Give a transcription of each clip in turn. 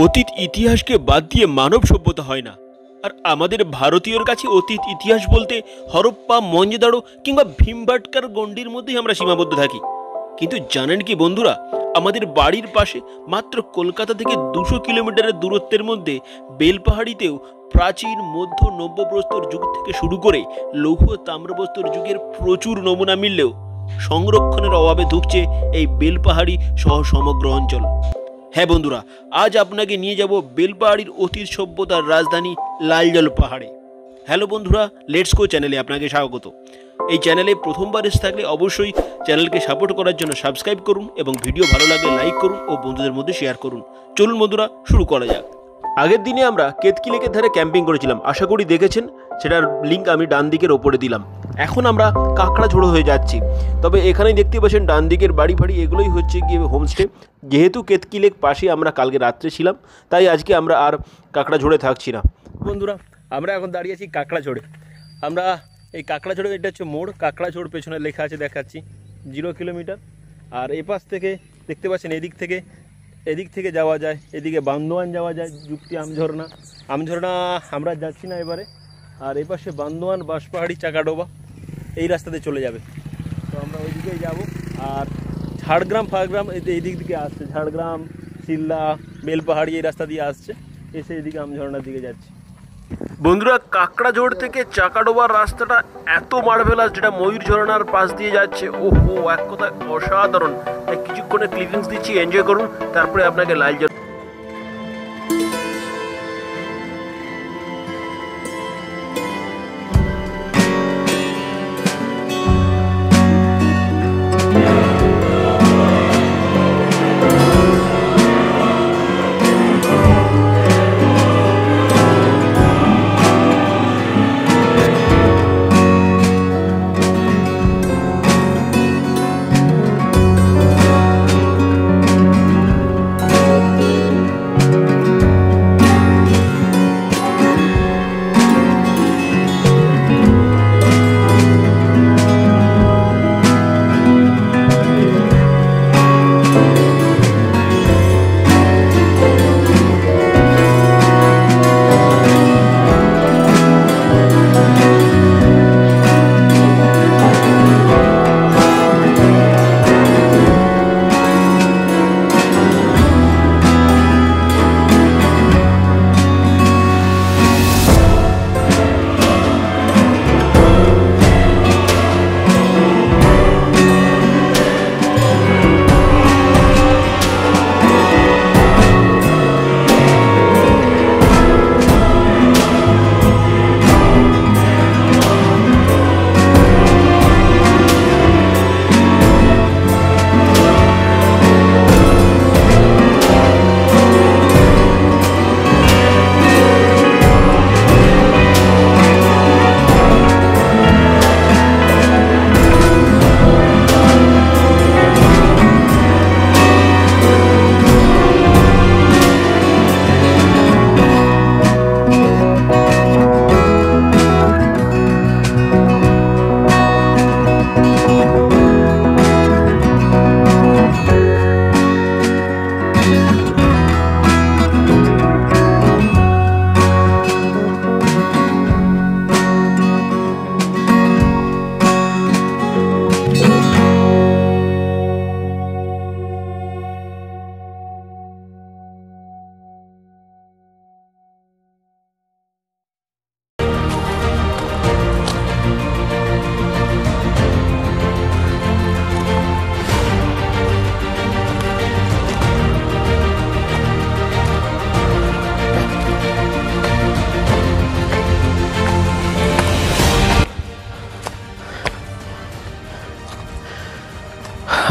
অতীত ইতিহাসকে বাদ দিয়ে মানব সভ্যতা হয় না। আর আমাদের ভারতীয়র কাছে অতীত ইতিহাস বলতে হরপ্পা, মহেঞ্জোদাড়ো কিংবা ভীমবাটকার গণ্ডির মধ্যেই আমরা সীমাবদ্ধ থাকি। কিন্তু জানেন কি বন্ধুরা, আমাদের বাড়ির পাশে মাত্র কলকাতা থেকে 200 কিলোমিটারের দূরত্বের মধ্যে বেলপাহাড়িতেও প্রাচীন মধ্য নব্যপ্রস্তর যুগ থেকে শুরু করে লৌহ তাম্রপ্রস্তর যুগের প্রচুর নমুনা মিললেও সংরক্ষণের অভাবে ধুঁকছে এই বেলপাহাড়ি সহ সমগ্র অঞ্চল। হ্যাঁ বন্ধুরা, আজ আপনাকে নিয়ে যাব বেলপাহাড়ির অতীত সভ্যতার রাজধানী লালজল পাহাড়ে। হ্যালো বন্ধুরা, লেটস গো চ্যানেলে আপনাকে স্বাগত। এই চ্যানেলে প্রথমবার এসে থাকলে অবশ্যই চ্যানেলকে সাপোর্ট করার জন্য সাবস্ক্রাইব করুন এবং ভিডিও ভালো লাগলে লাইক করুন ও বন্ধুদের মধ্যে শেয়ার করুন। চলুন বন্ধুরা, শুরু করা যাক। আগের দিনে আমরা কেতকি লেকের ধারে ক্যাম্পিং করেছিলাম, আশা করি দেখেছেন। সেটার লিঙ্ক আমি ডান দিকের ওপরে দিলাম। এখন আমরা কাঁকড়াঝোড়ো হয়ে যাচ্ছি। তবে এখানেই দেখতে পাচ্ছেন ডান দিকের বাড়ি ফাড়ি এগুলোই হচ্ছে গিয়ে হোমস্টে। যেহেতু কেতকি লেক পাশে আমরা কালকে রাত্রে ছিলাম, তাই আজকে আমরা আর কাঁকড়াঝোড়ে থাকছি না। বন্ধুরা, আমরা এখন দাঁড়িয়ে আছি কাঁকড়াঝোড়ে। আমরা এই কাঁকড়াঝোড়ে, এটা হচ্ছে মোড়, কাঁকড়াঝোড় পেছনে লেখা আছে, দেখাচ্ছি 0 কিলোমিটার। আর এ পাশ থেকে দেখতে পাচ্ছেন এদিক থেকে যাওয়া যায়, এদিকে বান্দোয়ান যাওয়া যায়, যুক্তি আমঝর্ণা আমরা যাচ্ছি না এবারে। আর এই পাশে বান্দোয়ান, বাঁশপাহাড়ি, চাকাডোবা এই রাস্তাতে চলে যাবে। তো আমরা ওই দিকেই যাবো। আর ঝাড়গ্রাম এই দিক থেকে আসছে, ঝাড়গ্রাম, শিলদা, বেলপাহাড়ি এই রাস্তা দিয়ে আসছে, এসে এদিকে আমঝর্ণার দিকে যাচ্ছে। বন্ধুরা, কাঁকড়াঝোড় থেকে চাকাডোবার রাস্তাটা এত মার্ভেলাস, যেটা ময়ূর ঝর্ণার পাশ দিয়ে যাচ্ছে। ওহো, এক কথায় অসাধারণ। তাই কিছুক্ষণের ক্লিপিংস দিচ্ছি, এনজয় করুন, তারপরে আপনাকে লালজল।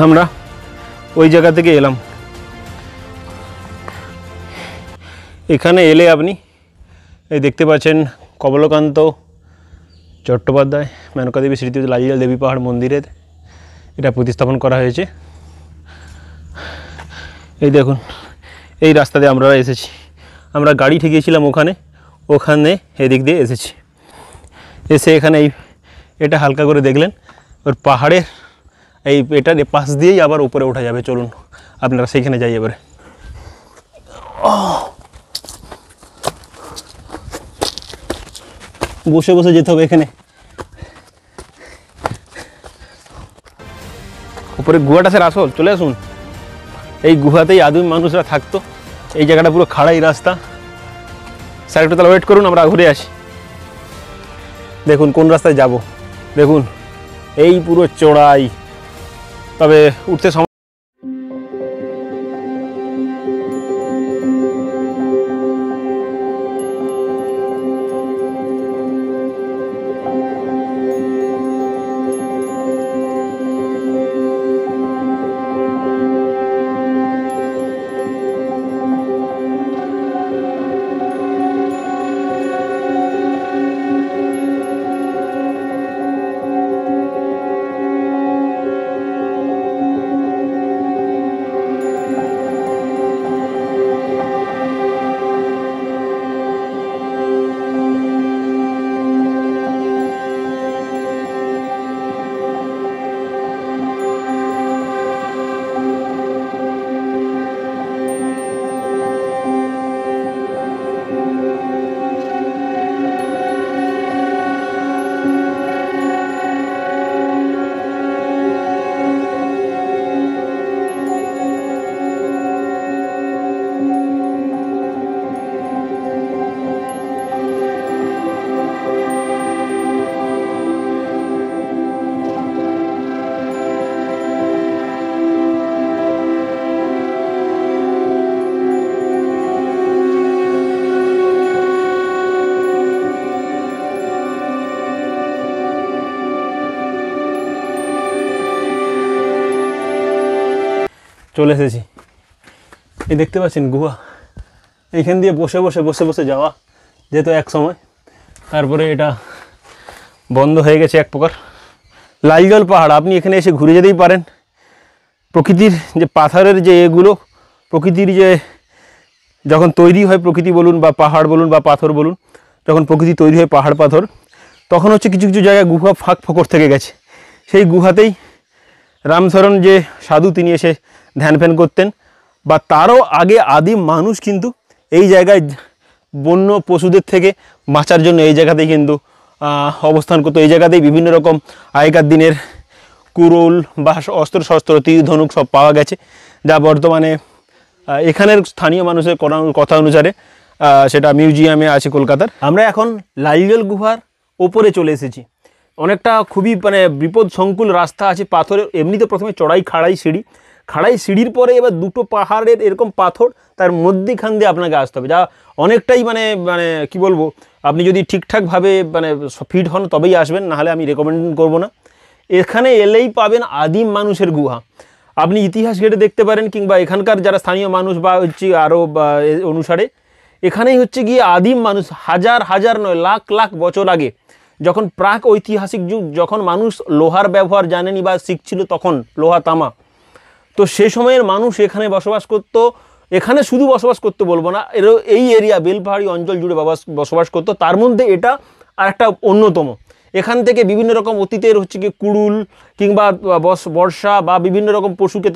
আমরা ওই জায়গা থেকে এলাম। এখানে এলে আপনি এই দেখতে পাচ্ছেন কমলকান্ত চট্টোপাধ্যায় মেনকা দেবী স্মৃতি লালজল দেবী পাহাড় মন্দিরের এটা প্রতিস্থাপন করা হয়েছে। এই দেখুন, এই রাস্তা দিয়ে আমরা এসেছি। আমরা গাড়ি ঠেকিয়েছিলাম ওখানে এদিক দিয়ে এসেছি। এসে এখানে এটা হালকা করে দেখলেন, ওর পাহাড়ের এটার পাশ দিয়েই আবার উপরে ওঠা যাবে। চলুন আপনারা সেইখানে যাই এবারে। বসে বসে যেতে হবে এখানে। উপরে গুহাটা স্যার আসল, চলে আসুন। এই গুহাতেই আদিম মানুষরা থাকতো। এই জায়গাটা পুরো খাড়াই রাস্তা। স্যার একটু তাহলে ওয়েট করুন, আমরা ঘুরে আসি। দেখুন কোন রাস্তায় যাব, দেখুন এই পুরো চড়াই, তবে উঠতে সময় চলে এসেছি। এই দেখতে পাচ্ছেন গুহা, এইখান দিয়ে বসে বসে বসে বসে যাওয়া যেহেতু এক সময়, তারপরে এটা বন্ধ হয়ে গেছে এক প্রকার। লালজল পাহাড়, আপনি এখানে এসে ঘুরে যেতেই পারেন। প্রকৃতির যে পাথরের যে এগুলো, প্রকৃতির যে যখন তৈরি হয় প্রকৃতি বলুন বা পাহাড় বলুন বা পাথর বলুন, যখন প্রকৃতি তৈরি হয় পাহাড় পাথর, তখন হচ্ছে কিছু কিছু জায়গায় গুহা ফাঁক ফোকর থেকে গেছে। সেই গুহাতেই রামশরণ যে সাধু তিনি এসে ধ্যান ফ্যান করতেন, বা তারও আগে আদিম মানুষ কিন্তু এই জায়গায় বন্য পশুদের থেকে বাঁচার জন্য এই জায়গাতেই কিন্তু অবস্থান করতো। এই জায়গাতেই বিভিন্ন রকম আগেকার দিনের কুড়োল বা অস্ত্র শস্ত্র তীর ধনুক সব পাওয়া গেছে, যা বর্তমানে এখানের স্থানীয় মানুষের কথা অনুসারে সেটা মিউজিয়ামে আছে কলকাতার। আমরা এখন লালজল গুহার ওপরে চলে এসেছি। অনেকটা খুবই মানে বিপদ সংকুল রাস্তা আছে, পাথরের এমনিতে প্রথমে চড়াই খাড়াই সিঁড়ির পরে এবার দুটো পাহাড়ের এরকম পাথর, তার মধ্যেখান দিয়ে আপনাকে আসতে হবে, যা অনেকটাই মানে মানে কি বলবো, আপনি যদি ঠিকঠাকভাবে মানে ফিট হন তবেই আসবেন, নাহলে আমি রেকমেন্ড করব না। এখানে এলেই পাবেন আদিম মানুষের গুহা। আপনি ইতিহাস ঘেটে দেখতে পারেন, কিংবা এখানকার যারা স্থানীয় মানুষ বা হচ্ছে আরও অনুসারে, এখানেই হচ্ছে গিয়ে আদিম মানুষ হাজার হাজার নয় লাখ লাখ বছর আগে, যখন প্রাক ঐতিহাসিক যুগ, যখন মানুষ লোহার ব্যবহার জানেনি বা শিখছিল, তখন লোহা তামা, তো সে সময়ের মানুষ এখানে বসবাস করতো। এখানে শুধু বসবাস করতে বলবো না, এই এরিয়া বেলপাহাড়ি অঞ্চল জুড়ে বসবাস করতো। তার মধ্যে এটা আর একটা অন্যতম। এখান থেকে বিভিন্ন রকম অতীতের হচ্ছে কি কুড়ুল কিংবা বর্ষা বা বিভিন্ন রকম পশুকে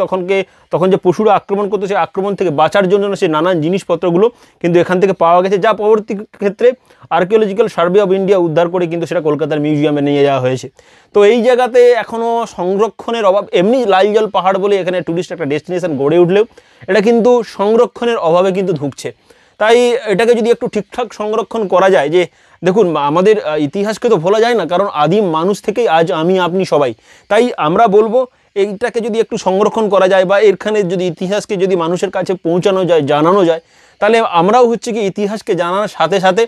তখন যে পশুরা আক্রমণ করতো, সেই আক্রমণ থেকে বাঁচার জন্য সেই নানান জিনিসপত্রগুলো কিন্তু এখান থেকে পাওয়া গেছে, যা পরবর্তী ক্ষেত্রে আর্কিওলজিক্যাল সার্ভে অফ ইন্ডিয়া উদ্ধার করে কিন্তু সেটা কলকাতার মিউজিয়ামে নিয়ে যাওয়া হয়েছে। তো এই জায়গাতে এখনও সংরক্ষণের অভাব। এমনি লালজল পাহাড় বলে এখানে টুরিস্ট একটা ডেস্টিনেশন গড়ে উঠলেও এটা কিন্তু সংরক্ষণের অভাবে কিন্তু ধুঁকছে। তাই এটাকে যদি একটু ঠিকঠাক সংরক্ষণ করা যায়, যে দেখুন আমাদের ইতিহাসকে তো ভোলা যায় না, কারণ আদিম মানুষ থেকেই আজ আমি আপনি সবাই। তাই আমরা বলবো এইটাকে যদি একটু সংরক্ষণ করা যায়, বা এখানে যদি ইতিহাসকে যদি মানুষের কাছে পৌঁছানো যায়, জানানো যায়, তাহলে আমরাও হচ্ছে কি ইতিহাসকে জানানোর সাথে সাথে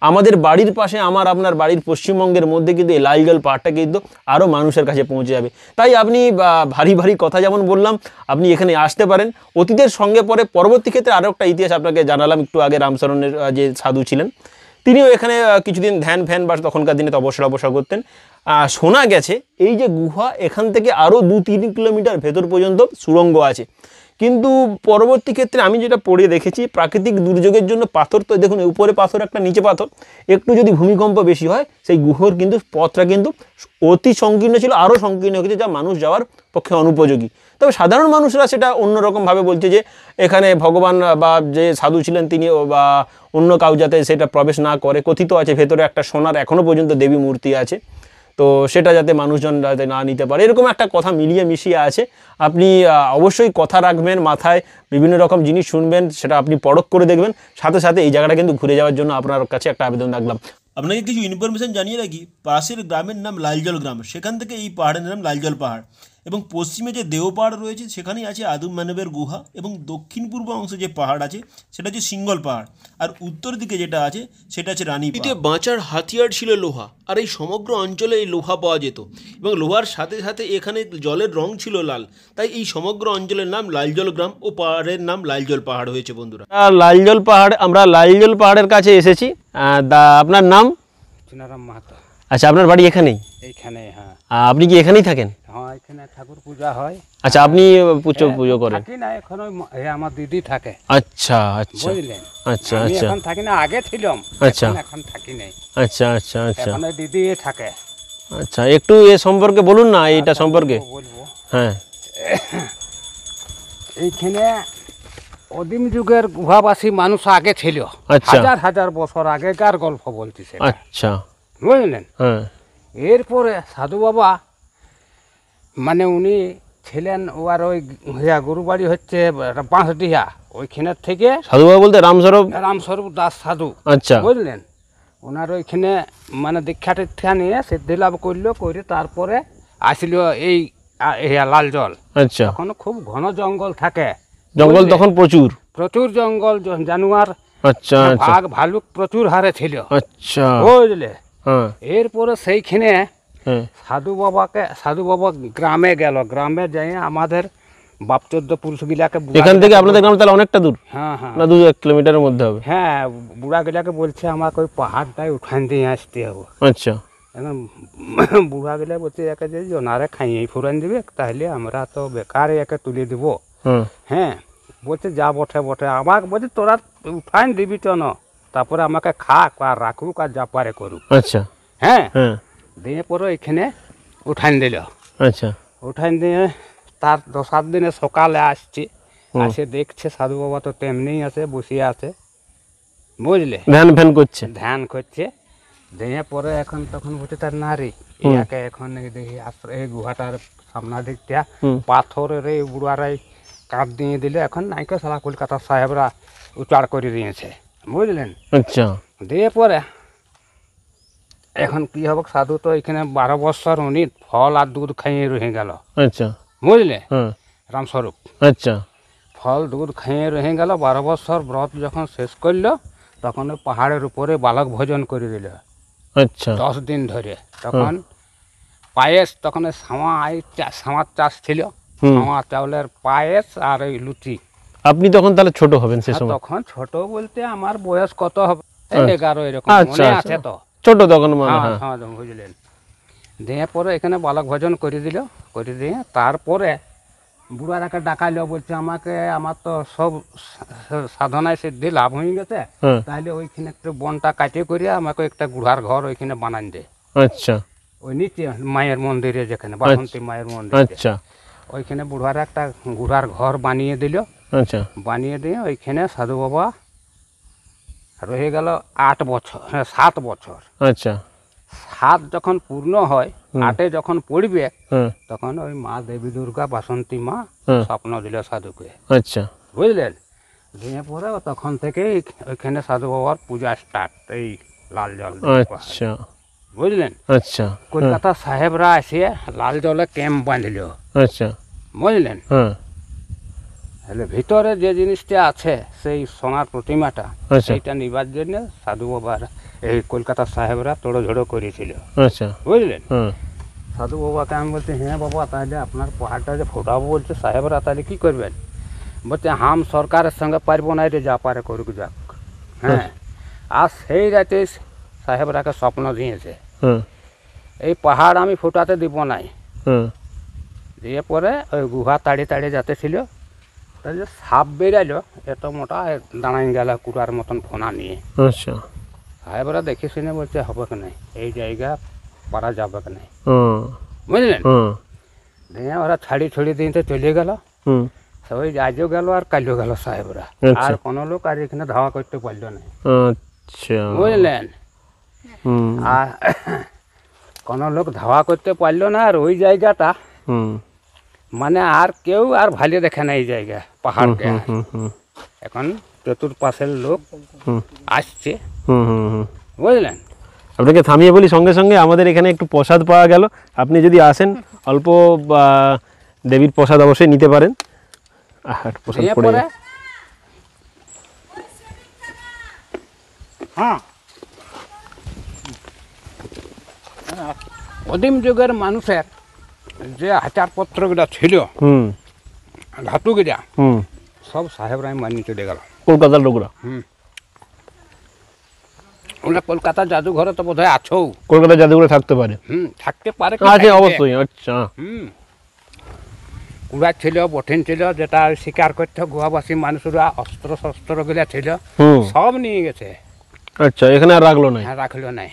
আমাদের বাড়ির পাশে, আমার আপনার বাড়ির পশ্চিমবঙ্গের মধ্যে কিন্তু এই লালজল পাহাড়টা কিন্তু আরও মানুষের কাছে পৌঁছে যাবে। তাই আপনি ভারী ভারী কথা যেমন বললাম, আপনি এখানে আসতে পারেন। অতীতের সঙ্গে পরবর্তী ক্ষেত্রে আরও একটা ইতিহাস আপনাকে জানালাম একটু আগে, রামশরণের যে সাধু ছিলেন, তিনিও এখানে কিছুদিন ধ্যান ফ্যান বা তখনকার দিনে তপস্যা করতেন। শোনা গেছে এই যে গুহা, এখান থেকে আরও 2-3 কিলোমিটার ভেতর পর্যন্ত সুড়ঙ্গ আছে। কিন্তু পরবর্তী ক্ষেত্রে আমি যেটা পড়ে দেখেছি, প্রাকৃতিক দুর্যোগের জন্য পাথর, তো দেখুন উপরে পাথর একটা নিচে পাথর, একটু যদি ভূমিকম্প বেশি হয় সেই গুহর কিন্তু পথটা কিন্তু অতি সংকীর্ণ ছিল, আরও সংকীর্ণ হয়েছে, যা মানুষ যাওয়ার পক্ষে অনুপযোগী। তবে সাধারণ মানুষরা সেটা অন্যরকমভাবে বলছে যে এখানে ভগবান বা যে সাধু ছিলেন তিনি বা অন্য কাউ যাতে সেটা প্রবেশ না করে। কথিত আছে ভেতরে একটা সোনার এখনও পর্যন্ত দেবী মূর্তি আছে, তো সেটা যাতে মানুষজন যাতে না নিতে পারে, এরকম একটা কথা মিলিয়ে মিশিয়ে আছে। আপনি অবশ্যই কথা রাখবেন মাথায়, বিভিন্ন রকম জিনিস শুনবেন, সেটা আপনি পরখ করে দেখবেন। সাথে সাথে এই জায়গাটা কিন্তু ঘুরে যাওয়ার জন্য আপনার কাছে একটা আবেদন রাখলাম। আপনাকে কিছু ইনফরমেশন জানিয়ে রাখি, পাশের গ্রামের নাম লালজল গ্রাম, সেখান থেকে এই পাহাড়ের নাম লালজল পাহাড়। এবং পশ্চিমে যে দেও পাহাড় রয়েছে সেখানেই আছে আদিম মানবের গুহা, এবং দক্ষিণ পূর্ব অংশে যে পাহাড় আছে সেটা হচ্ছে সিঙ্গল পাহাড়, আর উত্তর দিকে যেটা আছে সেটা হচ্ছে রানী পাহাড়। বাঁচার হাতিয়ার ছিল লোহা, আর এই সমগ্র অঞ্চলে এই লোহা পাওয়া যেত, এবং লোহার সাথে সাথে এখানে জলের রং ছিল লাল, তাই এই সমগ্র অঞ্চলের নাম লালজল গ্রাম ও পাহাড়ের নাম লালজল পাহাড় হয়েছে বন্ধুরা। লালজল পাহাড়, আমরা লালজল পাহাড়ের কাছে এসেছি। আপনার নাম? চুনারাম মাহাতো। আচ্ছা, আপনার বাড়ি এখানেই? এইখানে, হ্যাঁ। আপনি কি এখানেই থাকেন? হ্যাঁ, এখানে ঠাকুর পূজা হয়। আচ্ছা, আপনি পুজো করেন? থাকি না এখন, আমার দিদি থাকে। আচ্ছা আচ্ছা, বুঝলেন? আচ্ছা আমি আচ্ছা, এখন থাকি না, আগে ছিলাম। আচ্ছা, এখন থাকি নাই। আচ্ছা আচ্ছা আচ্ছা, এখন ওই দিদি থাকে। আচ্ছা, একটু এ সম্পর্কে বলুন না, এইটা সম্পর্কে। বলবো। হ্যাঁ, এইখানে অদিম যুগের গুহাবাসী মানুষ আগে ছিল। আচ্ছা। হাজার হাজার বছর আগেকার গল্প বলতেছে। আচ্ছা, বুঝলেন? হ্যাঁ, এরপরে সাধু বাবা মানে উনি ছিলেন, ওর ওই গরুবাড়ি হচ্ছে বাঁশডিহা, ওইখানের থেকে সাধুবাবা বলতে রামস্বরূপ রামস্বরূপ দাস সাধু। আচ্ছা, বুঝলেন? ওনার ওইখানে মানে দীক্ষা টিক্ষা নিয়ে সিদ্ধি লাভ করলো, করে তারপরে আসলো এই লালজল। আচ্ছা, তখন খুব ঘন জঙ্গল থাকে, জঙ্গল তখন প্রচুর? প্রচুর জঙ্গল, জানোয়ার, আচ্ছা আচ্ছা, বাঘ ভালুক প্রচুর হারে ছিল। আচ্ছা, বুঝলে? হ্যাঁ এরপরে সেইখানে হ্যাঁ, সাধু বাবা গ্রামে গেল। গ্রামে যাই আমাদের বাপ 14 পুরুষগুলাকে, এখান থেকে আপনাদের গ্রাম তাহলে অনেকটা দূর? হ্যাঁ হ্যাঁ না, 2-1 কিলোমিটারের মধ্যে হবে? হ্যাঁ, বুড়াগুলাকে বলছে আমাকে ওই পাহাড়টাই উঠান দিয়ে আসতে হবে। আচ্ছা, এখন বুড়াগুলা বলছে একে যে জনারে খাইয়ে ফুরান দিবে, তাহলে আমরা তো বেকার একে তুলে দিব। হ্যাঁ, হ্যাঁ, বলছে যা বটে বটে, আমাকে বলছে তোরা উঠান দিবি তো না, তারপরে আমাকে খাক আর রাখুক আর যা পারে করুক। আচ্ছা, হ্যাঁ, হ্যাঁ, দিয়ে পরে এখানে উঠান দিল। আচ্ছা, উঠান দিয়ে তার 7 দিনে সকালে আসছে, আসে দেখছে সাধু বাবা তো তেমনি আছে, বসিয়ে আছে। বুঝলে? ধ্যান ফ্যান করছে? ধ্যান করছে। দিয়ে পরে এখন তখন বলছে তার নারী ইয়াকে এখন এই দেখি এই গুহাটার সামনা দিকটা পাথরের এই বুড়ারাই কাঠ দিয়ে দিলে, এখন নাইকে সারা কলকাতা সাহেবরা উচাড় করে দিয়েছে। বুঝলেন? আচ্ছা, দিয়ে পরে এখন কি হবে, সাধু তো এখানে 12 বছর উনি ফল আর দুধ খাইয়ে রয়ে গেল। আচ্ছা, বুঝলে? হ্যাঁ, রামস্বরূপ আচ্ছা, ফল দুধ খাইয়ে রয়ে গেল। 12 বছর ব্রত যখন শেষ করলো, তখন ওই পাহাড়ের উপরে বালক ভোজন করে দিল আচ্ছা, 10 দিন ধরে। তখন পায়েস, তখন সামার চাষ ছিল, সামার চাউলের পায়েস আর ওই লুচি। আপনি তখন তাহলে ছোট হবেন সে আর সময়? তখন ছোট বলতে আমার বয়স কত হবে, 11 এরকম আচ্ছা, মনে আচ্ছা, আছে তো। ছোট তখন মানে? হ্যাঁ হ্যাঁ, হ্যাঁ, বুঝলেন? দিয়ে পরে এখানে বালক ভোজন করে দিল, করে দিয়ে তারপরে বুড়ারাকে ডাকাইলো, বলছে আমাকে, আমার তো সব সাধনায় সিদ্ধি লাভ হয়ে গেছে, হ্যাঁ, তাহলে ওইখানে একটু বনটা কাটিয়ে করিয়া আমাকে একটা গুড়ার ঘর ওইখানে বানান দে। আচ্ছা, ওই নিচে মায়ের মন্দিরে, যেখানে বাসন্তী মায়ের মন্দির, আচ্ছা, ওইখানে বুড়ার একটা গুড়ার ঘর বানিয়ে দিল। আচ্ছা, বানিয়ে দিয়ে ওইখানে সাধু বাবা রয়ে গেল 8 বছর, 7 বছর। আচ্ছা, 7 যখন পূর্ণ হয়, 8-এ যখন পড়বে, হ্যাঁ, তখন ওই মা দেবী দুর্গা বাসন্তী মা স্বপ্ন দিল সাধুকে। আচ্ছা, বুঝলেন? দিয়ে পরে তখন থেকে ওইখানে সাধু বাবার পূজা স্টার্ট, এই লাল জল। আচ্ছা, বুঝলেন? আচ্ছা, কলকাতা সাহেবরা এসে লাল জলে ক্যাম্প বাঁধল। আচ্ছা, বুঝলেন? হ্যাঁ, তাহলে ভিতরে যে জিনিসটা আছে, সেই সোনার প্রতিমাটা, আচ্ছা, সেইটা নিবার জন্য সাধু বাবার এই কলকাতা সাহেবরা তোড়ঝোড়ো করেছিল। আচ্ছা, বুঝলেন? হ্যাঁ, সাধু বাবাকে আমি বলছি, হ্যাঁ বাবা, তাহলে আপনার পাহাড়টা যে ফোটাবো বলছে সাহেবরা, তাহলে কী করবেন? বলছে হাম সরকারের সঙ্গে পারবো না, রে যা পারে করুক যাক। হ্যাঁ, আর সেই রাতে সাহেবরাকে স্বপ্ন দিয়েছে, হ্যাঁ, এই পাহাড় আমি ফোটাতে দিব নাই। হ্যাঁ, দিয়ে পরে ওই গুহা তাড়িয়ে তাড়িয়ে যাতে ছিল, তাহলে সাপ বেরাইলো এত মোটা, দাঁড়াই গেল কুড়ার মতন ফোনা নিয়ে। আচ্ছা, সাহেবরা দেখে শুনে বলছে হবে কি নাই, এই জায়গা পারা যাবে কি নাই। হ্যাঁ, বুঝলেন? হ্যাঁ, দিয়ে ওরা ছাড়ি ছড়ি দিতে চলে গেল। হুম। সবাই আজও গেল আর কালও গেল সাহেবরা, আর কোনো লোক আর এখানে ধাওয়া করতে পারলো না, আচ্ছা বুঝলেন। হুম আর কোনো লোক ধাওয়া করতে পারলো না। আর ওই জায়গাটা হুম মানে আর কেউ আর ভালো দেখে না এই জায়গা পাহাড়কে। হুম হুম এখন চতুর্পাশের লোক হুম আসছে, হুম হুম হুম। বুঝলেন। আপনাকে থামিয়ে বলি, সঙ্গে সঙ্গে আমাদের এখানে একটু প্রসাদ পাওয়া গেল। আপনি যদি আসেন অল্প দেবীর প্রসাদ অবশ্যই নিতে পারেন। আর প্রসাদ পড়ে এরপরে যায়। হ্যাঁ, আদিম যুগের মানুষের যে আচারপত্রগুলো ছিল, হুম ধাতুগুলা, হুম। সব সাহেবরাই মানিয়ে চলে গেল। কলকাতার লোকরা, ওরা কলকাতার জাদুঘরে তো বোধহয় আছো। কলকাতার জাদুঘরে থাকতে পারে, থাকতে পারে কি আছে থাকবে? অবশ্যই। আচ্ছা কুড়া ছিল, বঠিন ছিল, যেটা শিকার করতে গুহাবাসী মানুষরা অস্ত্র শস্ত্র গুলা ছিল, হুম। সব নিয়ে গেছে। আচ্ছা, এখানে আর রাখলো না। হ্যাঁ, রাখলো নাই।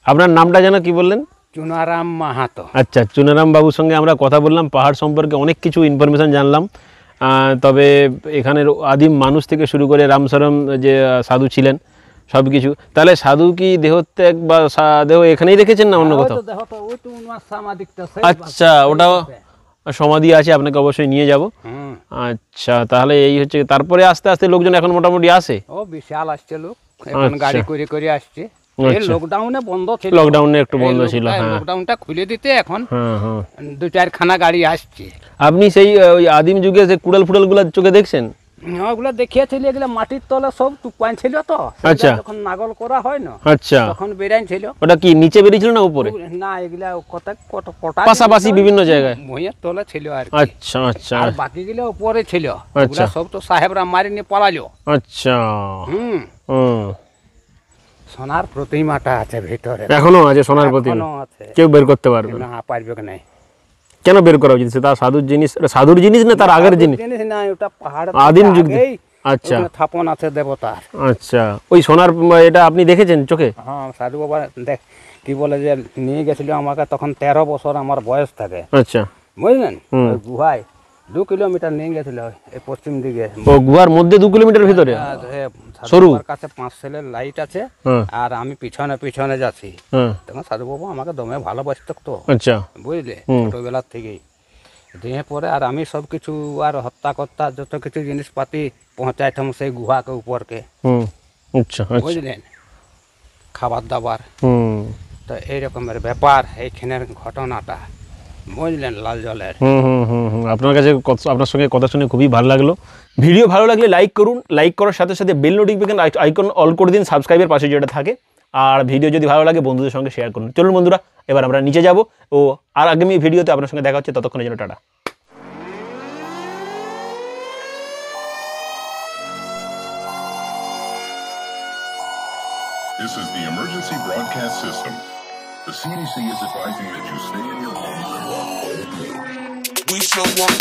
আপনার নামটা যেন কি বললেন? চুনারাম মাহাতো। আচ্ছা, চুনারাম বাবুর সঙ্গে আমরা কথা বললাম, পাহাড় সম্পর্কে অনেক কিছু ইনফরমেশন জানলাম। তবে এখানের আদিম মানুষ থেকে শুরু করে রামসরম যে সাধু ছিলেন সব কিছু। তাহলে সাধু কি দেহত্যাগ বা দেহ এখানেই রেখেছেন না অন্য কোথাও? আচ্ছা, ওটা সমাধি আছে, আপনাকে অবশ্যই নিয়ে যাব। আচ্ছা, তাহলে এই হচ্ছে। তারপরে আস্তে আস্তে লোকজন এখন মোটামুটি আসে। ও বিশাল আসছে লোক, এখন গাড়ি করে করে আসছে। এই লকডাউনে বন্ধ ছিল, লকডাউনে একটু বন্ধ ছিল। হ্যাঁ, লকডাউনটা খুলে দিতে এখন হ্যাঁ 2-4খানা গাড়ি আসছে। আপনি সেই ওই আদিম যুগে যে কুড়াল ফুড়ালগুলো চোখে দেখছেন? ওগুলো দেখিয়েছিল, এগুলো মাটির তলে সব টুকান ছিল তো। আচ্ছা, যখন নাগল করা হয় না, আচ্ছা, তখন বেরাইন ছিল। ওটা কি নিচে বেরিয়েছিল না উপরে? না, এগুলা কটা পাশাপাশি বিভিন্ন জায়গায় ভুঁইয়ের তলে ছিল আর কি। আচ্ছা আচ্ছা। আর বাকিগুলো উপরে ছিল। আচ্ছা। ওগুলা সব তো সাহেবরা মারি নিয়ে পালালো। আচ্ছা। হুম। সোনার প্রতিমাটা আছে ভিতরে, এখনো আছে সোনার প্রতিমা? এখনো আছে। কেউ বের করতে পারবে না? না, পারবে কি নাই। কেন বের করা উচিত? তার সাধুর জিনিস, সাধুর জিনিস না তার আগের জিনিস? জিনিস না, ওটা পাহাড় আদিম যুগ। আচ্ছা, স্থাপন আছে দেবতার। আচ্ছা, ওই সোনার এটা আপনি দেখেছেন চোখে? হ্যাঁ, সাধু বাবা দেখ কি বলে যে নিয়ে গেছিল আমাকে, তখন 13 বছর আমার বয়স থাকে। আচ্ছা, বুঝলেন। ওই গুহায় 2 কিলোমিটার নিয়ে গেছিল এই পশ্চিম দিকে। ও গুহার মধ্যে 2 কিলোমিটার ভিতরে সরু কাছে 5 সেলের লাইট আছে, হ্যাঁ, আর আমি পিছনে পিছনে যাচ্ছি। হ্যাঁ, তখন সাধু বাবু আমাকে দমে ভালোবাসত তো, আচ্ছা, বুঝলে, ছোটবেলার থেকেই। দিয়ে পরে আর আমি সব কিছু আর হত্যা কর্তা যত কিছু জিনিসপাতি পৌঁছাইতাম সেই গুহাকে উপরকে। আচ্ছা, বুঝলেন, খাবার দাবার। তো এই রকমের ব্যাপার এইখানের ঘটনাটা, বুঝলেন, লাল জলের। আপনার কাছে আপনার সঙ্গে কথা শুনে খুবই ভালো লাগলো। ভিডিও ভালো লাগলে লাইক করুন, লাইক করার সাথে সাথে বেল নোটিফিকেশন আইকন অল করে দিন, সাবস্ক্রাইবের পাশে যেটা থাকে। আর ভিডিও যদি ভালো লাগে বন্ধুদের সঙ্গে শেয়ার করুন। চলুন বন্ধুরা, এবার আমরা নিচে যাব ও আর আগামী ভিডিওতে আপনার সঙ্গে দেখা হচ্ছে। ততক্ষণের জন্য tata. This is the emergency broadcast system. The CDC is advising that you stay in your homes and walk away. We show up.